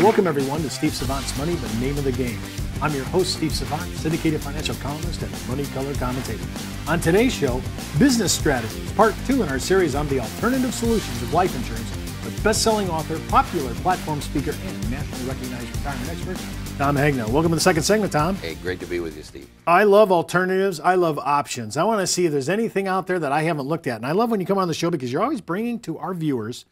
Welcome everyone to Steve Savant's Money, the name of the game. I'm your host, Steve Savant, syndicated financial columnist and money color commentator. On today's show, business strategies, part 2 in our series on the alternative solutions of life insurance with best-selling author, popular platform speaker, and nationally recognized retirement expert, Tom Hegna. Welcome to the second segment, Tom. Hey, great to be with you, Steve. I love alternatives. I love options. I want to see if there's anything out there that I haven't looked at. And I love when you come on the show because you're always bringing to our viewers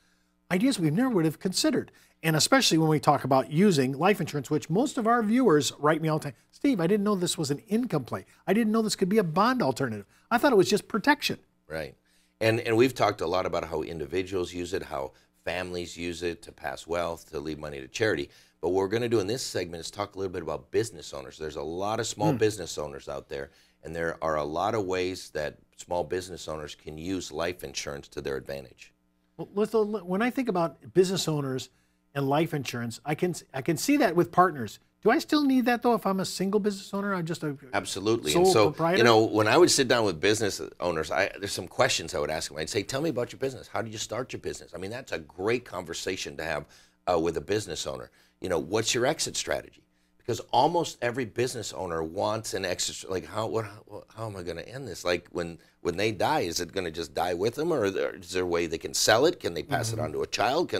ideas we never would have considered. And especially when we talk about using life insurance, which most of our viewers write me all the time. Steve, I didn't know this was an income play. I didn't know this could be a bond alternative. I thought it was just protection. Right. And we've talked a lot about how individuals use it, how families use it to pass wealth, to leave money to charity. But what we're going to do in this segment is talk a little bit about business owners. There's a lot of small business owners out there, and there are a lot of ways that small business owners can use life insurance to their advantage. Well, when I think about business owners and life insurance, I can see that with partners. Do I still need that though if I'm a single business owner? I'm just a absolutely. sole and so proprietor? You know, when I would sit down with business owners, there's some questions I would ask them. I'd say, "Tell me about your business. How did you start your business?" I mean, that's a great conversation to have with a business owner. You know, what's your exit strategy? Because almost every business owner wants an exit. Like, how am I going to end this? Like, when they die, is it going to just die with them, or is there a way they can sell it? Can they pass it on to a child?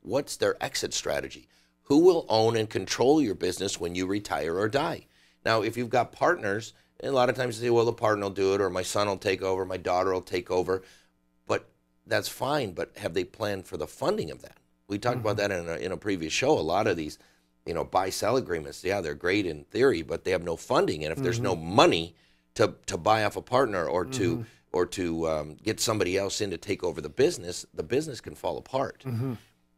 What's their exit strategy? Who will own and control your business when you retire or die? Now, if you've got partners, and a lot of times they say, well, the partner will do it, or my son will take over, my daughter will take over. But that's fine, but have they planned for the funding of that? We talked about that in a previous show. A lot of these, you know, buy-sell agreements, yeah, they're great in theory, but they have no funding. And if there's no money to buy off a partner or to get somebody else in to take over the business can fall apart.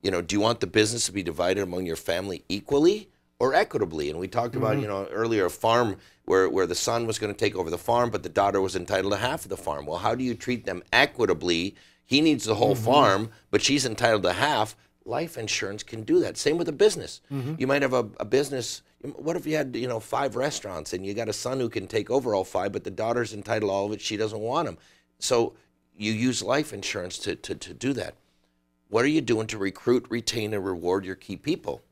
You know, do you want the business to be divided among your family equally or equitably? And we talked about, you know, earlier a farm where the son was going to take over the farm, but the daughter was entitled to half of the farm. Well, how do you treat them equitably? He needs the whole farm, but she's entitled to half. Life insurance can do that. Same with a business. You might have a business. What if you had, you know, 5 restaurants and you got a son who can take over all 5, but the daughter's entitled to all of it. She doesn't want them. So you use life insurance to do that. What are you doing to recruit, retain, and reward your key people?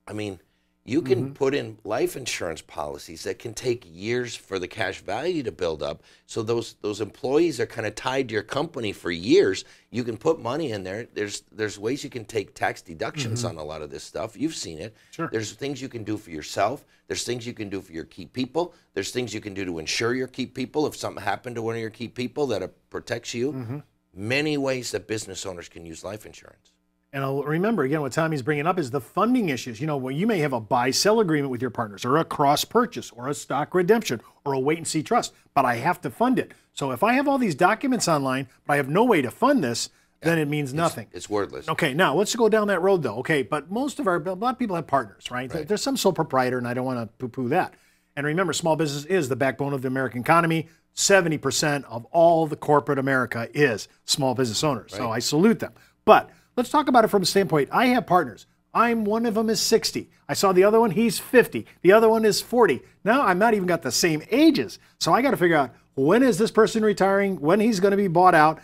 I mean, you can put in life insurance policies that can take years for the cash value to build up. So those employees are kind of tied to your company for years. You can put money in there. There's ways you can take tax deductions on a lot of this stuff. You've seen it. Sure. There's things you can do for yourself. There's things you can do for your key people. There's things you can do to insure your key people if something happened to one of your key people that it protects you. Many ways that business owners can use life insurance. And I'll remember, again, what Tommy's bringing up is the funding issues. You know, well, you may have a buy-sell agreement with your partners or a cross-purchase or a stock redemption or a wait-and-see trust, but I have to fund it. So if I have all these documents online, but I have no way to fund this, then it means nothing. It's worthless. Okay, now let's go down that road, though. Okay, but a lot of people have partners, right? There's some sole proprietor, and I don't want to poo-poo that. And remember, small business is the backbone of the American economy. 70% of all the corporate America is small business owners. So I salute them. But let's talk about it from a standpoint. I have partners. One of them is 60. I saw the other one, he's 50. The other one is 40. Now I'm not even got the same ages. So I got to figure out, when is this person retiring, when he's going to be bought out.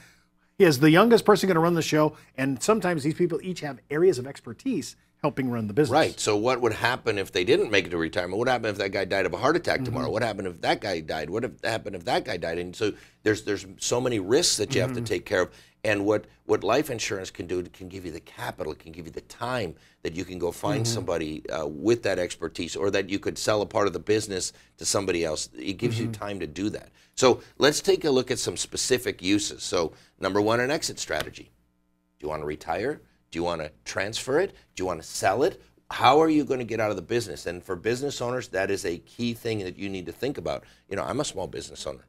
Is the youngest person going to run the show? And sometimes these people each have areas of expertise helping run the business. Right. So what would happen if they didn't make it to retirement? What happened if that guy died of a heart attack tomorrow? What happened if that guy died? What happened if that guy died? And so there's so many risks that you have to take care of. And what life insurance can do, it can give you the capital, it can give you the time that you can go find somebody with that expertise, or that you could sell a part of the business to somebody else. It gives you time to do that. So let's take a look at some specific uses. So number 1, an exit strategy. Do you want to retire? Do you want to transfer it? Do you want to sell it? How are you going to get out of the business? And for business owners, that is a key thing that you need to think about. You know, I'm a small business owner.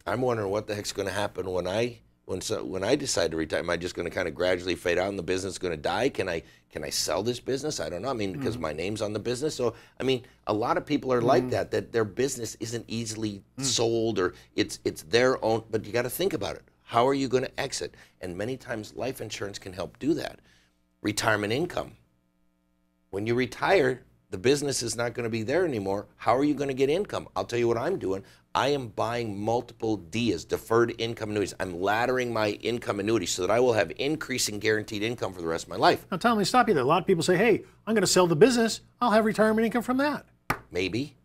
I'm wondering what the heck's going to happen when I decide to retire. Am I just going to kind of gradually fade out and the business is going to die? Can I sell this business? I don't know. I mean, because my name's on the business. So, I mean, a lot of people are like that their business isn't easily sold, or it's their own, but you got to think about it. How are you going to exit? And many times life insurance can help do that. Retirement income. When you retire, the business is not going to be there anymore. How are you going to get income? I'll tell you what I'm doing. I am buying multiple DIAs, deferred income annuities. I'm laddering my income annuities so that I will have increasing guaranteed income for the rest of my life. Now, Tom, let me stop you there. A lot of people say, hey, I'm going to sell the business. I'll have retirement income from that. Maybe.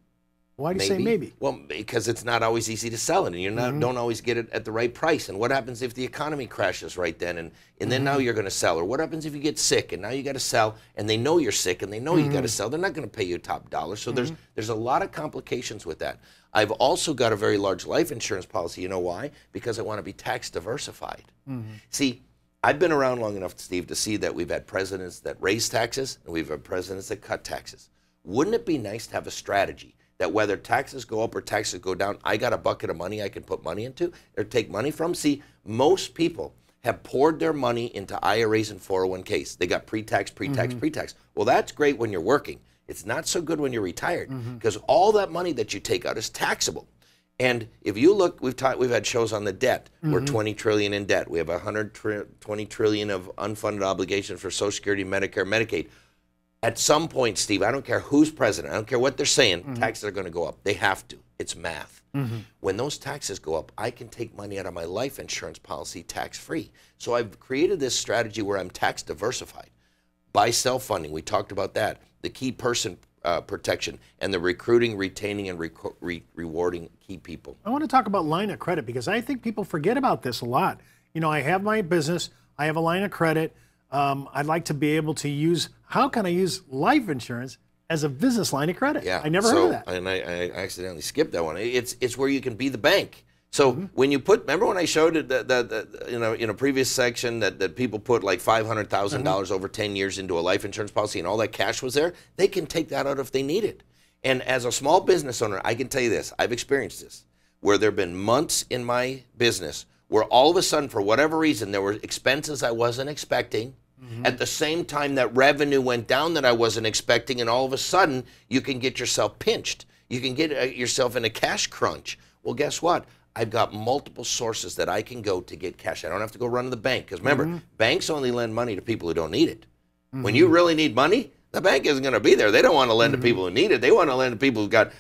Why do you say maybe? Well, because it's not always easy to sell it, and you don't always get it at the right price. And what happens if the economy crashes right then, and then now you're going to sell? Or what happens if you get sick, and now you got to sell, and they know you're sick, and they know you got to sell? They're not going to pay you top dollar. So there's a lot of complications with that. I've also got a very large life insurance policy. You know why? Because I want to be tax diversified. See, I've been around long enough, Steve, to see that we've had presidents that raise taxes, and we've had presidents that cut taxes. Wouldn't it be nice to have a strategy that whether taxes go up or taxes go down, I got a bucket of money I can put money into or take money from? See, most people have poured their money into IRAs and 401ks. They got pre-tax, pre-tax, pre-tax. Well, that's great when you're working. It's not so good when you're retired because all that money that you take out is taxable. And if you look, we've had shows on the debt. We're 20 trillion in debt. We have 120 trillion of unfunded obligations for Social Security, Medicare, Medicaid. At some point, Steve, I don't care who's president, I don't care what they're saying, taxes are going to go up. They have to. It's math. When those taxes go up, I can take money out of my life insurance policy tax-free. So I've created this strategy where I'm tax diversified. By self-funding, we talked about that, the key person protection, and the recruiting, retaining, and rewarding key people. I want to talk about line of credit because I think people forget about this a lot. You know, I have my business, I have a line of credit. I'd like to be able to use, how can I use life insurance as a business line of credit? Yeah. I never heard of that. And I accidentally skipped that one. It's where you can be the bank. So when you put, remember when I showed it in a previous section that people put like $500,000 over 10 years into a life insurance policy and all that cash was there? They can take that out if they need it. And as a small business owner, I can tell you this, I've experienced this, where there have been months in my business where all of a sudden, for whatever reason, there were expenses I wasn't expecting. At the same time, that revenue went down that I wasn't expecting, and all of a sudden, you can get yourself pinched. You can get yourself in a cash crunch. Well, guess what? I've got multiple sources that I can go to get cash. I don't have to go run to the bank, because remember, banks only lend money to people who don't need it. When you really need money, the bank isn't going to be there. They don't want to lend to people who need it. They want to lend to people who got,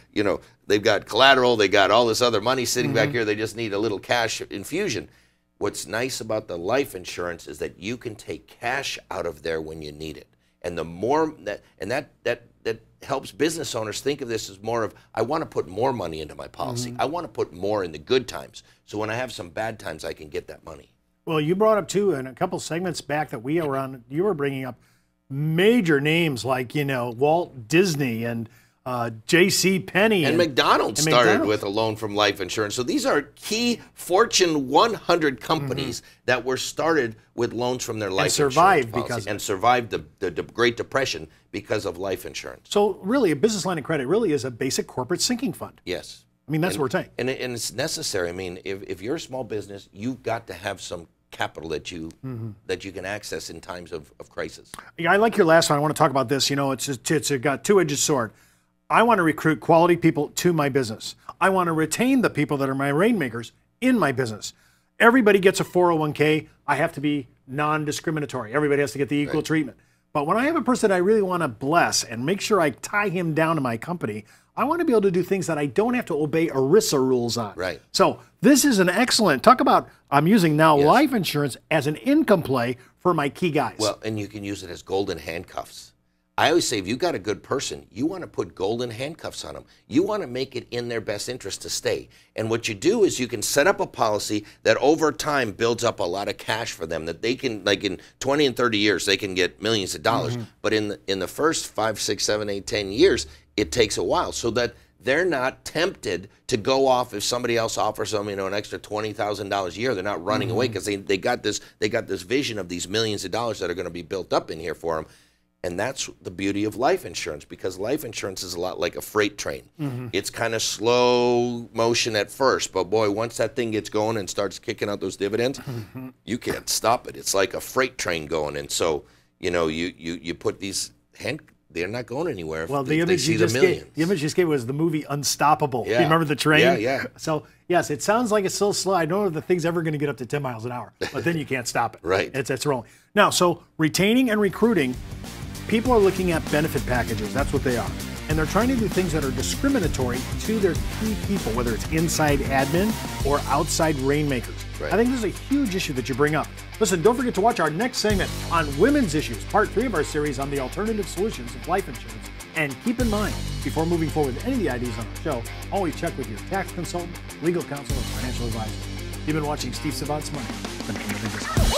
they've got collateral, they got all this other money sitting back here. They just need a little cash infusion. What's nice about the life insurance is that you can take cash out of there when you need it. And the more that helps business owners think of this as more of, I want to put more money into my policy. I want to put more in the good times. So when I have some bad times, I can get that money. Well, you brought up too, in a couple segments back that we were on, you were bringing up major names like, Walt Disney and J.C. Penney. And McDonald's started with a loan from life insurance. So these are key Fortune 100 companies that were started with loans from their life insurance policy and survived the Great Depression because of life insurance. So really, a business line of credit really is a basic corporate sinking fund. Yes. I mean, that's what we're saying. And it's necessary. I mean, if you're a small business, you've got to have some capital that you can access in times of crisis. Yeah, I like your last one. I want to talk about this. It's got two-edged sword. I want to recruit quality people to my business. I want to retain the people that are my rainmakers in my business. Everybody gets a 401k. I have to be non-discriminatory. Everybody has to get the equal treatment. But when I have a person I really want to bless and make sure I tie him down to my company, I want to be able to do things that I don't have to obey ERISA rules on. Right. So this is an excellent, talk about, I'm using now life insurance as an income play for my key guys. Well, and you can use it as golden handcuffs. I always say, if you've got a good person, you want to put golden handcuffs on them. You want to make it in their best interest to stay. And what you do is you can set up a policy that over time builds up a lot of cash for them, that they can, like in 20 and 30 years, they can get millions of dollars. But in the first 5, 6, 7, 8, 10 years, it takes a while, so that they're not tempted to go off if somebody else offers them, an extra $20,000 a year. They're not running away because they got this vision of these millions of dollars that are going to be built up in here for them. And that's the beauty of life insurance, because life insurance is a lot like a freight train. It's kind of slow motion at first, but boy, once that thing gets going and starts kicking out those dividends, you can't stop it. It's like a freight train going. And so, you put these they're not going anywhere if they see the millions. The image you just gave was the movie Unstoppable. Yeah. You remember the train? Yeah. So, yes, it sounds like it's so slow. I don't know if the thing's ever going to get up to 10 miles an hour, but then you can't stop it. Right. It's rolling. Now, so retaining and recruiting, People are looking at benefit packages. That's what they are. And they're trying to do things that are discriminatory to their key people, whether it's inside admin or outside rainmakers. Right. I think this is a huge issue that you bring up. Listen, don't forget to watch our next segment on women's issues, part 3 of our series on the alternative solutions of life insurance. And keep in mind, before moving forward with any of the ideas on the show, always check with your tax consultant, legal counsel, or financial advisor. You've been watching Steve Savant's Money.